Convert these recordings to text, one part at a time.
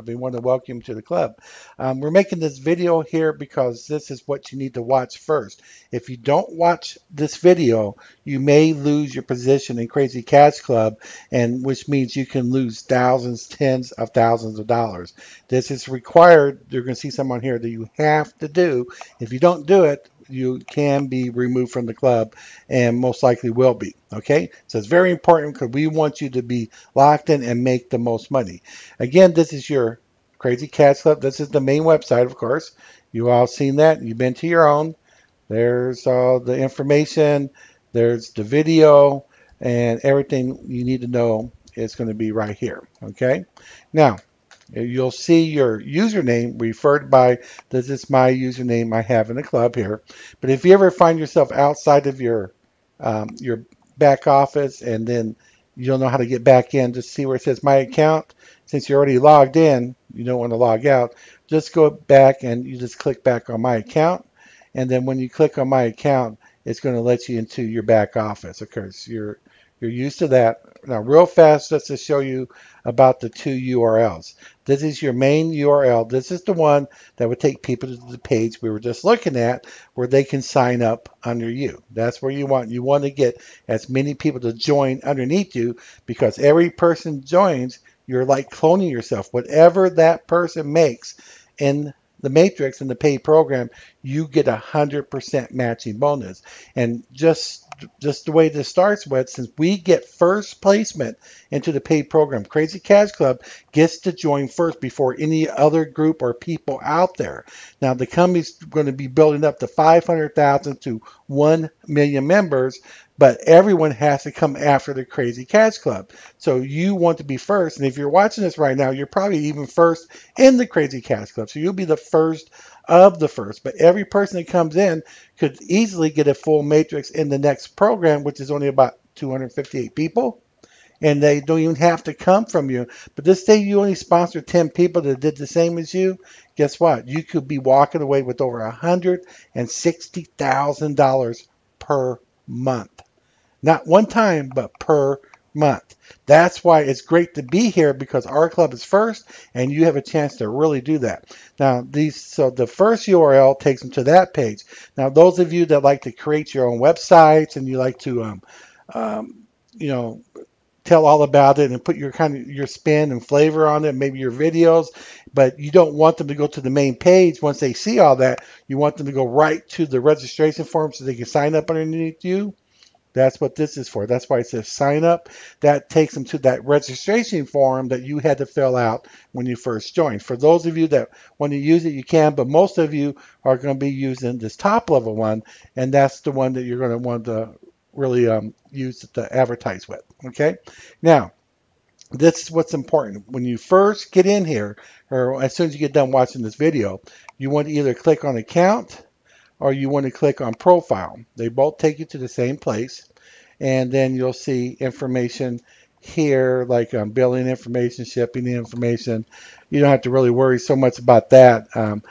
We want to welcome you to the club. We're making this video here because this is what you need to watch first. If you don't watch this video, you may lose your position in Crazy Cash Club, and which means you can lose thousands, tens of thousands of dollars. This is required. You're going to see someone here that you have to do. If you don't do it, you can be removed from the club and most likely will be. Okay, so it's very important because we want you to be locked in and make the most money. Again, this is your Crazy Cats Club. This is the main website, of course. You all seen that. You've been to your own. There's all the information. There's the video, and everything you need to know is going to be right here. Okay. Now, you'll see your username referred by, this is my username I have in the club here. But if you ever find yourself outside of your back office and then you don't know how to get back in, just see where it says my account. Since you're already logged in, you don't want to log out. Just go back and you just click back on my account. And then when you click on my account, it's going to let you into your back office. Of course, you're used to that. Now, real fast, just to show you about the two URLs. This is your main URL. This is the one that would take people to the page we were just looking at where they can sign up under you. That's where you want. You want to get as many people to join underneath you because every person joins, you're like cloning yourself. Whatever that person makes in the matrix in the paid program, you get 100% matching bonus. And just the way this starts with, since we get first placement into the paid program, Crazy Cash Club gets to join first before any other group or people out there. Now the company's going to be building up to 500,000 to 1 million members, but everyone has to come after the Crazy Cash Club. So you want to be first, and if you're watching this right now, you're probably even first in the Crazy Cash Club. So you'll be the first of the first. But every person that comes in could easily get a full matrix in the next program, which is only about 258 people. And they don't even have to come from you. But this day you only sponsored 10 people that did the same as you. Guess what? You could be walking away with over $160,000 per month. Not one time, but per month. That's why it's great to be here because our club is first and you have a chance to really do that. Now, so the first URL takes them to that page. Now, those of you that like to create your own websites and you like to, um, you know, tell all about it and put your kind of your spin and flavor on it, maybe your videos, but you don't want them to go to the main page once they see all that. You want them to go right to the registration form so they can sign up underneath you. That's what this is for. That's why it says sign up. That takes them to that registration form that you had to fill out when you first joined. For those of you that want to use it, you can, but most of you are going to be using this top level one, and that's the one that you're going to want to really use to advertise with. Okay. Now, this is what's important. When you first get in here, or as soon as you get done watching this video, you want to either click on account or you want to click on profile. They both take you to the same place, and then you'll see information here like billing information, shipping information. You don't have to really worry so much about that. Of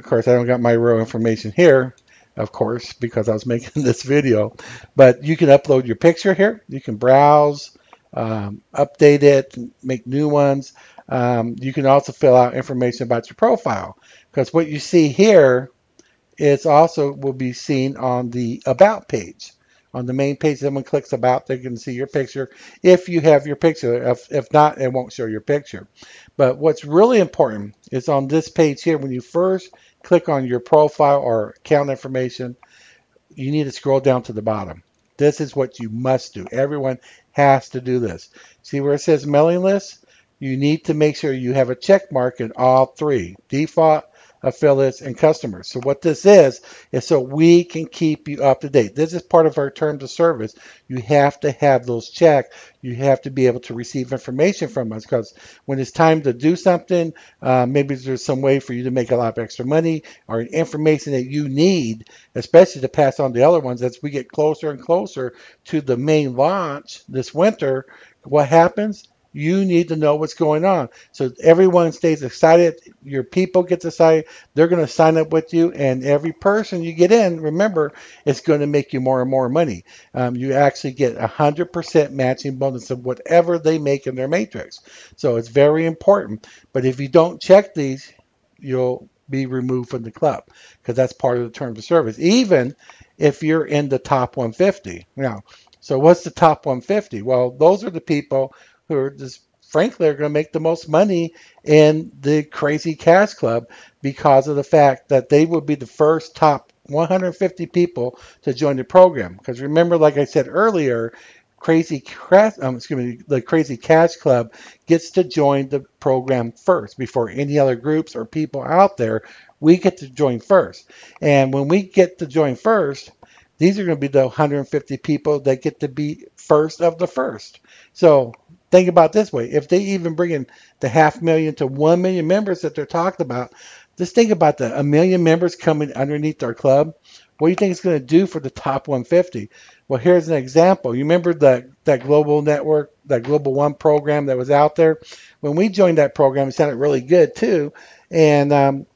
course, I don't got my real information here, of course, because I was making this video. But you can upload your picture here. You can browse, update it, make new ones. You can also fill out information about your profile because what you see here it also will be seen on the About page. On the main page, someone clicks About, they can see your picture if you have your picture. If not, it won't show your picture. But what's really important is on this page here, when you first click on your profile or account information, you need to scroll down to the bottom. This is what you must do. Everyone has to do this. See where it says mailing list? You need to make sure you have a check mark in all three, default, affiliates, and customers. So what this is so we can keep you up to date. This is part of our terms of service. You have to have those checked. You have to be able to receive information from us because when it's time to do something, maybe there's some way for you to make a lot of extra money or information that you need, especially to pass on the other ones as we get closer and closer to the main launch this winter. What happens? You need to know what's going on. So everyone stays excited. Your people get excited. They're going to sign up with you. And every person you get in, remember, it's going to make you more and more money. You actually get 100% matching bonus of whatever they make in their matrix. So it's very important. But if you don't check these, you'll be removed from the club because that's part of the terms of service, even if you're in the top 150. Now, so what's the top 150? Well, those are the people who are just frankly are going to make the most money in the Crazy Cash Club because of the fact that they will be the first top 150 people to join the program. Because remember, like I said earlier, the Crazy Cash Club gets to join the program first before any other groups or people out there. We get to join first. And when we get to join first, these are going to be the 150 people that get to be first of the first. So think about this way. If they even bring in the 500,000 to 1 million members that they're talking about, just think about that. A million members coming underneath our club. What do you think it's going to do for the top 150? Well, here's an example. You remember that global network, that Global One program that was out there? When we joined that program, it sounded really good too. And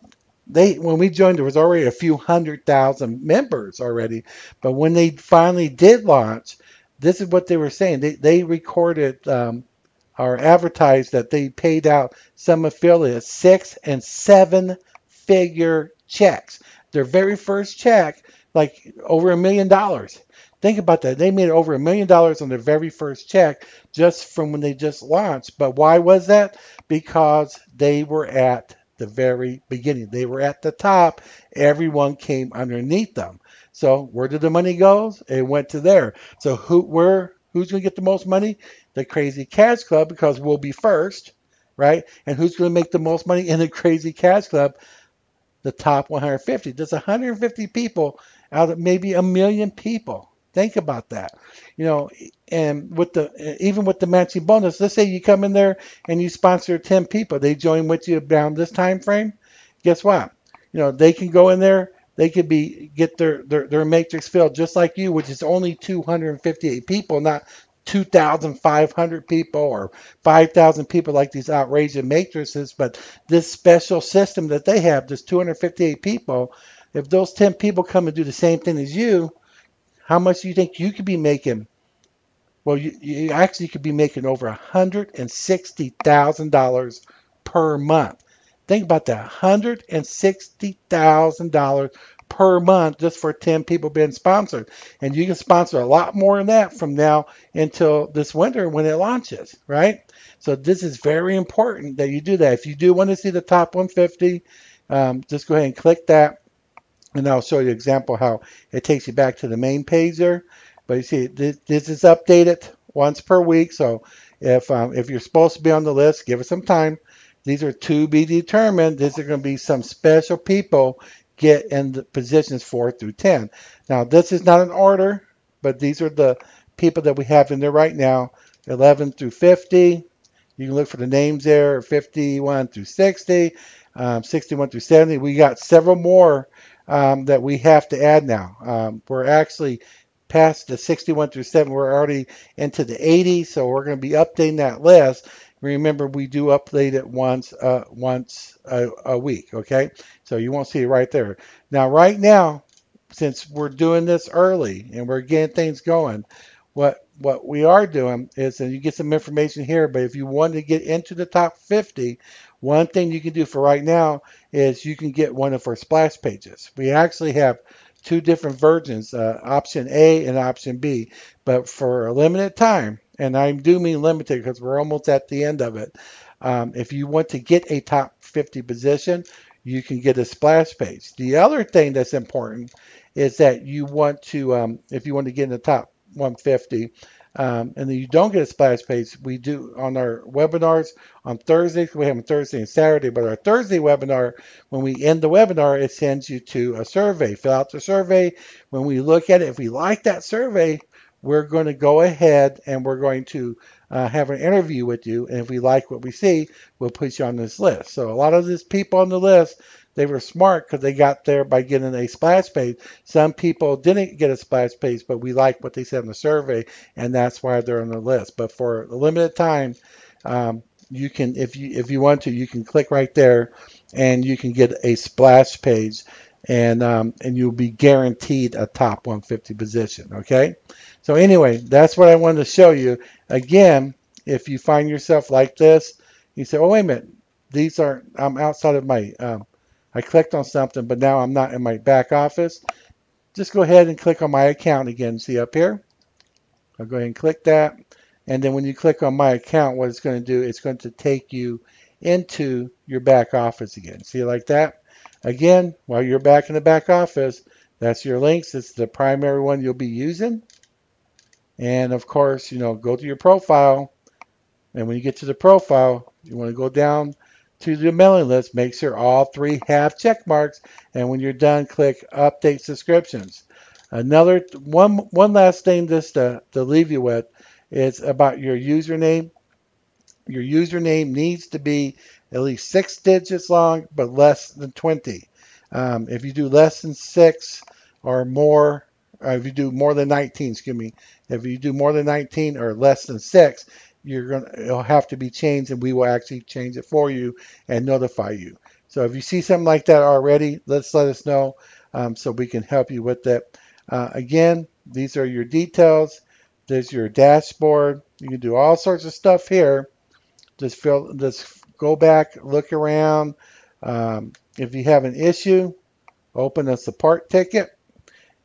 when we joined, there was already a few 100,000 members already. But when they finally did launch, this is what they were saying. They recorded or advertised that they paid out some affiliates 6 and 7 figure checks. Their very first check, like over $1 million. Think about that. They made over $1 million on their very first check just from when they just launched. But why was that? Because they were at the very beginning. They were at the top. Everyone came underneath them. So where did the money go? It went to there. So who's going to get the most money? The Crazy Cash Club, because we'll be first, right? And who's going to make the most money in the Crazy Cash Club? The top 150. There's 150 people out of maybe a million people. Think about that. You know, and with the even with the matching bonus, let's say you come in there and you sponsor 10 people, they join with you around this time frame. Guess what? You know, they can go in there, they could get their matrix filled just like you, which is only 258 people, not 2,500 people or 5,000 people like these outrageous matrices, but this special system that they have, this 258 people, if those 10 people come and do the same thing as you, how much do you think you could be making? Well, you actually could be making over $160,000 per month. Think about that, $160,000 per month just for 10 people being sponsored. And you can sponsor a lot more than that from now until this winter when it launches, right? So this is very important that you do that. If you do want to see the top 150, just go ahead and click that. And I'll show you an example how it takes you back to the main page there. But you see, this is updated once per week. So if you're supposed to be on the list, give it some time. These are to be determined. These are going to be some special people get in the positions 4 through 10. Now, this is not an order, but these are the people that we have in there right now, 11 through 50. You can look for the names there, 51 through 60, 61 through 70. We got several more that we have to add now. We're actually past the 61 through 7. We're already into the 80, so we're going to be updating that list. Remember, we do update it once a week, okay? So you won't see it right there. Now, right now, since we're doing this early and we're getting things going, what we are doing is, and you get some information here, but if you want to get into the top 50, one thing you can do for right now is you can get one of our splash pages. We actually have two different versions, option A and option B, but for a limited time, and I do mean limited because we're almost at the end of it. If you want to get a top 50 position, you can get a splash page. The other thing that's important is that you want to, if you want to get in the top 150, and then you don't get a splash page, we do on our webinars on Thursdays. We have them Thursday and Saturday, but our Thursday webinar, when we end the webinar, it sends you to a survey. Fill out the survey. When we look at it, if we like that survey, we're going to go ahead and we're going to have an interview with you. And if we like what we see, we'll put you on this list. So a lot of these people on the list, they were smart because they got there by getting a splash page. Some people didn't get a splash page, but we like what they said in the survey, and that's why they're on the list. But for a limited time, You can, if you want to, you can click right there, and you can get a splash page, and you'll be guaranteed a top 150 position. Okay. So anyway, that's what I wanted to show you. Again, if you find yourself like this, you say, "Oh, wait a minute, these are I'm outside of my I clicked on something, but now I'm not in my back office." Just go ahead and click on my account again. See up here? I'll go ahead and click that. And then when you click on my account, what it's going to do, it's going to take you into your back office again. See, like that? Again, while you're back in the back office, that's your links. It's the primary one you'll be using. And of course, go to your profile. And when you get to the profile, you want to go down to the mailing list. Make sure all three have check marks. And when you're done, click Update Subscriptions. Another one last thing just to leave you with is about your username. Your username needs to be at least 6 digits long, but less than 20. If you do less than 6 or more, if you do more than 19, excuse me, if you do more than 19 or less than 6, it'll have to be changed, and we will actually change it for you and notify you. So if you see something like that already, let us know, so we can help you with that. Again, these are your details. There's your dashboard. You can do all sorts of stuff here. Just go back, look around. If you have an issue, open a support ticket,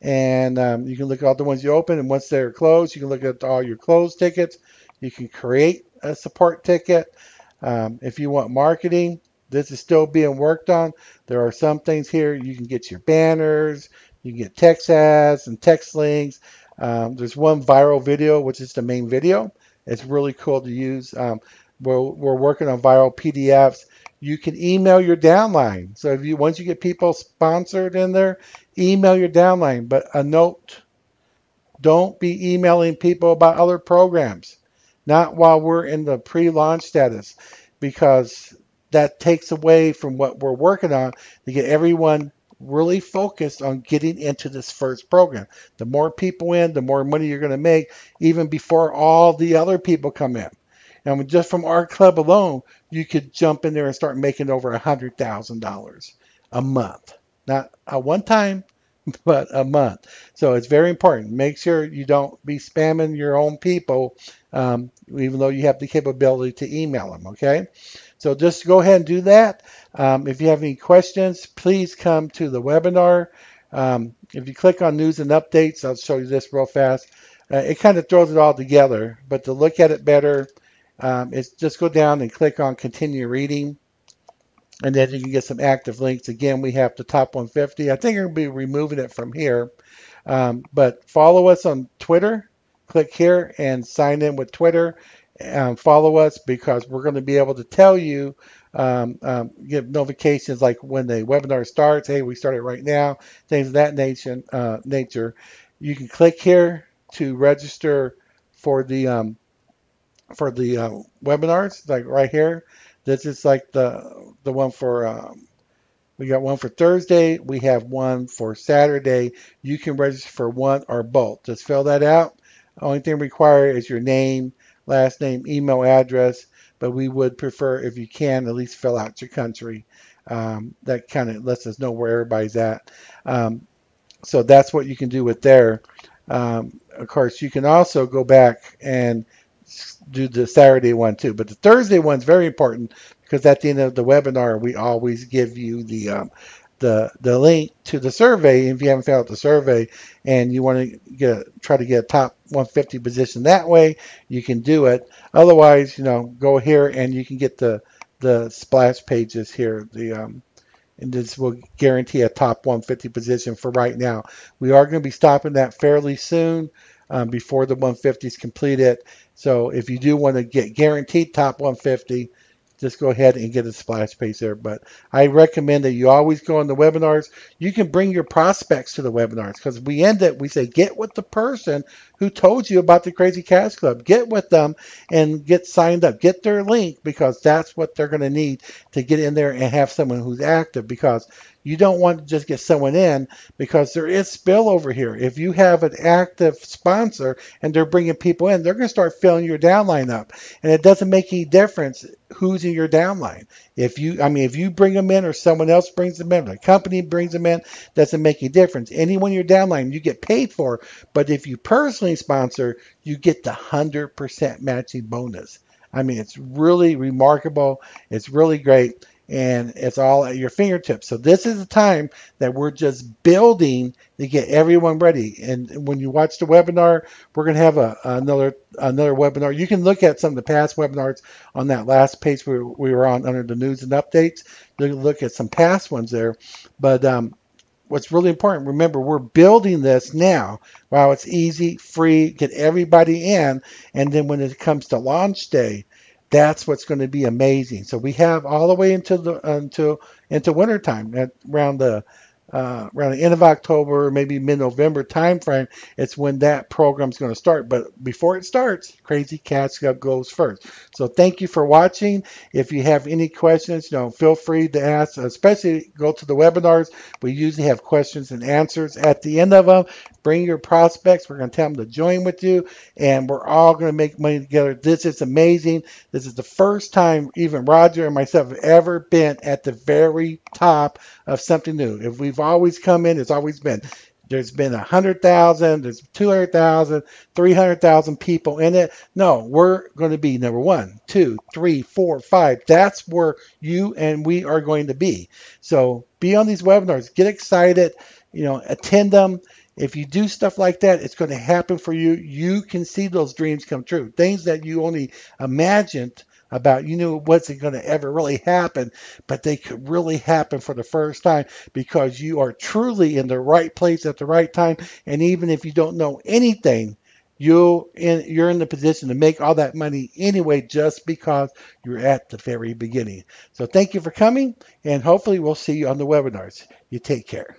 and you can look at all the ones you open. And once they're closed, you can look at all your closed tickets. You can create a support ticket. If you want marketing, this is still being worked on. There are some things here. You can get your banners, you can get text ads and text links. There's one viral video, which is the main video. It's really cool to use. We're working on viral PDFs. You can email your downline. So once you get people sponsored in there, email your downline. But a note, don't be emailing people about other programs, not while we're in the pre-launch status, because that takes away from what we're working on to get everyone really focused on getting into this first program. The more people in, the more money you're going to make, even before all the other people come in. And just from our club alone, you could jump in there and start making over $100,000 a month. Not a one time, but a month. So it's very important. Make sure you don't be spamming your own people, even though you have the capability to email them. Okay. So just go ahead and do that. If you have any questions, please come to the webinar. If you click on news and updates, I'll show you this real fast. It kind of throws it all together, but to look at it better, it's just go down and click on continue reading, and then you can get some active links. Again, we have the top 150. I think I'm going to be removing it from here, but follow us on Twitter. Click here and sign in with Twitter. Follow us, because we're going to be able to tell you, give notifications like when the webinar starts. Hey, we started right now. Things of that nature. You can click here to register for the webinars, like right here. This is like the one for we got one for Thursday. We have one for Saturday. You can register for one or both. Just fill that out. Only thing required is your name, last name, email address. But we would prefer, if you can, at least fill out your country. That kind of lets us know where everybody's at. So that's what you can do with there. Of course, you can also go back and do the Saturday one too. But the Thursday one's very important, because at the end of the webinar, we always give you the link to the survey. If you haven't filled out the survey and you want to try to get a top 150 position that way, you can do it. Otherwise, go here and you can get the splash pages here. And this will guarantee a top 150 position for right now. We are going to be stopping that fairly soon, before the 150 is completed. So if you do want to get guaranteed top 150, just go ahead and get a splash page there. But I recommend that you always go on the webinars. You can bring your prospects to the webinars, because we say get with the person who told you about the Crazy Cash Club. Get with them and get signed up. Get their link, because that's what they're going to need to get in there and have someone who's active, because you don't want to just get someone in, because there is spillover here. If you have an active sponsor and they're bringing people in, they're going to start filling your downline up. And it doesn't make any difference who's in your downline. If you bring them in or someone else brings them in, or the company brings them in, doesn't make any difference. Anyone in your downline, you get paid for. But if you personally sponsor, you get the 100% matching bonus. It's really remarkable. It's really great, and it's all at your fingertips. So this is the time that we're just building to get everyone ready. And when you watch the webinar, we're going to have another webinar. You can look at some of the past webinars on that last page we were on under the news and updates. You can look at some past ones there. But what's really important, remember, we're building this now while it's easy, free, get everybody in. And then when it comes to launch day, that's what's going to be amazing. So we have all the way into wintertime, around the end of October, maybe mid-November timeframe. It's when that program's going to start. But before it starts, Crazy Cash Club goes first. So thank you for watching. If you have any questions, feel free to ask. Especially go to the webinars. We usually have questions and answers at the end of them. Bring your prospects. We're going to tell them to join with you, and we're all going to make money together. This is amazing. This is the first time even Roger and myself have ever been at the very top of something new. If we've always come in, it's always been, there's been 100,000, there's 200,000, 300,000 people in it. No, we're going to be number 1, 2, 3, 4, 5. That's where you and we are going to be. So be on these webinars, get excited, attend them. If you do stuff like that, it's going to happen for you. You can see those dreams come true. Things that you only imagined about, wasn't going to ever really happen, but they could really happen for the first time, because you are truly in the right place at the right time. And even if you don't know anything, you're in the position to make all that money anyway, just because you're at the very beginning. So thank you for coming, and hopefully we'll see you on the webinars. You take care.